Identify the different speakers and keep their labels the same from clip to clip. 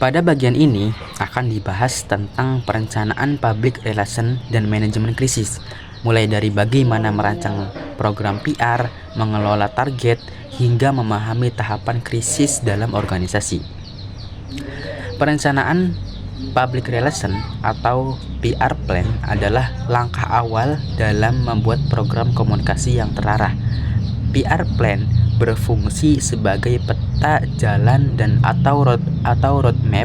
Speaker 1: Pada bagian ini akan dibahas tentang perencanaan public relation dan manajemen krisis, mulai dari bagaimana merancang program PR, mengelola target, hingga memahami tahapan krisis dalam organisasi. Perencanaan public relation atau PR plan adalah langkah awal dalam membuat program komunikasi yang terarah. PR plan berfungsi sebagai peta jalan dan atau roadmap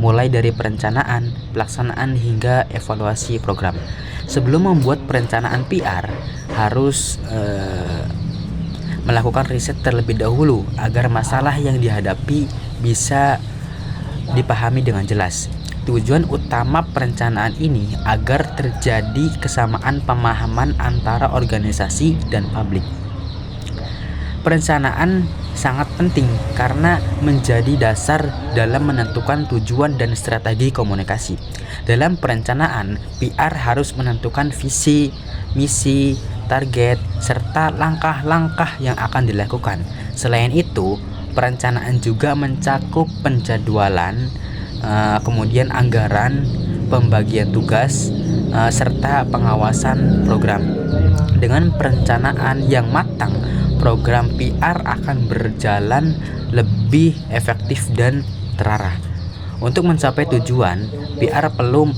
Speaker 1: mulai dari perencanaan, pelaksanaan hingga evaluasi program. Sebelum membuat perencanaan PR harus melakukan riset terlebih dahulu agar masalah yang dihadapi bisa dipahami dengan jelas. Tujuan utama perencanaan ini agar terjadi kesamaan pemahaman antara organisasi dan publik. Perencanaan sangat penting karena menjadi dasar dalam menentukan tujuan dan strategi komunikasi. Dalam perencanaan, PR harus menentukan visi, misi, target, serta langkah-langkah yang akan dilakukan. Selain itu, perencanaan juga mencakup penjadwalan, kemudian anggaran, pembagian tugas, serta pengawasan program. Dengan perencanaan yang matang, program PR akan berjalan lebih efektif dan terarah. Untuk mencapai tujuan, PR perlu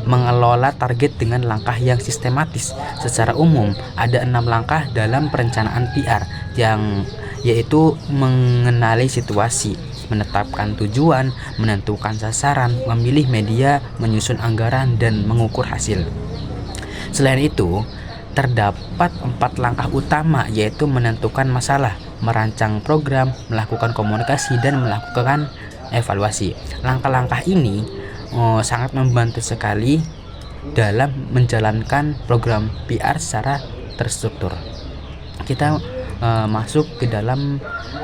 Speaker 1: mengelola target dengan langkah yang sistematis. Secara umum, ada 6 langkah dalam perencanaan PR, yaitu mengenali situasi, menetapkan tujuan, menentukan sasaran, memilih media, menyusun anggaran, dan mengukur hasil. Selain itu, terdapat 4 langkah utama, yaitu menentukan masalah, merancang program, melakukan komunikasi, dan melakukan evaluasi. Langkah-langkah ini sangat membantu sekali dalam menjalankan program PR secara terstruktur. Kita masuk ke dalam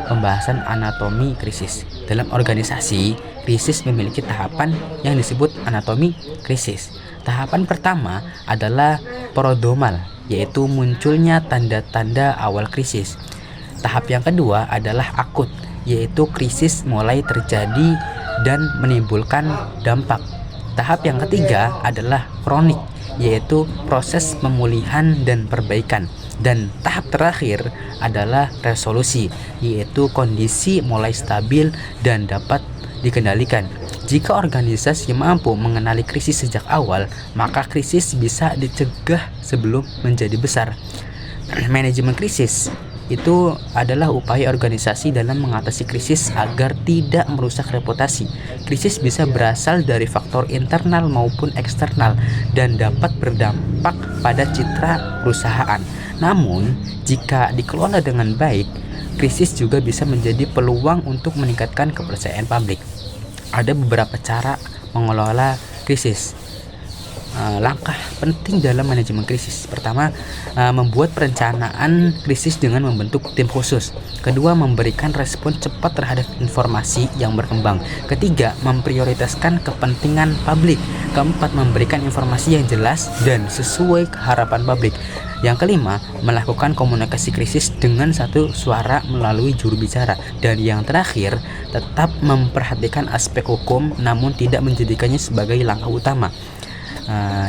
Speaker 1: pembahasan anatomi krisis. Dalam organisasi, krisis memiliki tahapan yang disebut anatomi krisis. Tahapan pertama adalah prodromal, yaitu munculnya tanda-tanda awal krisis. Tahap yang kedua adalah akut, yaitu krisis mulai terjadi dan menimbulkan dampak. Tahap yang ketiga adalah kronik, yaitu proses pemulihan dan perbaikan. Dan tahap terakhir adalah resolusi, yaitu kondisi mulai stabil dan dapat dikendalikan. Jika organisasi mampu mengenali krisis sejak awal, maka krisis bisa dicegah sebelum menjadi besar. Manajemen krisis itu adalah upaya organisasi dalam mengatasi krisis agar tidak merusak reputasi. Krisis bisa berasal dari faktor internal maupun eksternal dan dapat berdampak pada citra perusahaan. Namun, jika dikelola dengan baik, krisis juga bisa menjadi peluang untuk meningkatkan kepercayaan publik. Ada beberapa cara mengelola krisis. Langkah penting dalam manajemen krisis. Pertama, membuat perencanaan krisis dengan membentuk tim khusus. Kedua, memberikan respon cepat terhadap informasi yang berkembang. Ketiga, memprioritaskan kepentingan publik. Keempat, memberikan informasi yang jelas dan sesuai harapan publik. Yang kelima, melakukan komunikasi krisis dengan satu suara melalui juru bicara. Dan yang terakhir, tetap memperhatikan aspek hukum namun tidak menjadikannya sebagai langkah utama.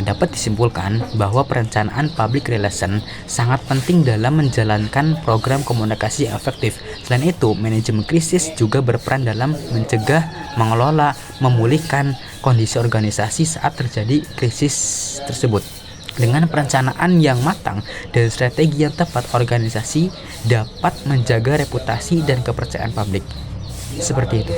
Speaker 1: Dapat disimpulkan bahwa perencanaan public relation sangat penting dalam menjalankan program komunikasi yang efektif. Selain itu, manajemen krisis juga berperan dalam mencegah, mengelola, memulihkan kondisi organisasi saat terjadi krisis tersebut. Dengan perencanaan yang matang dan strategi yang tepat, organisasi dapat menjaga reputasi dan kepercayaan publik. Seperti itu.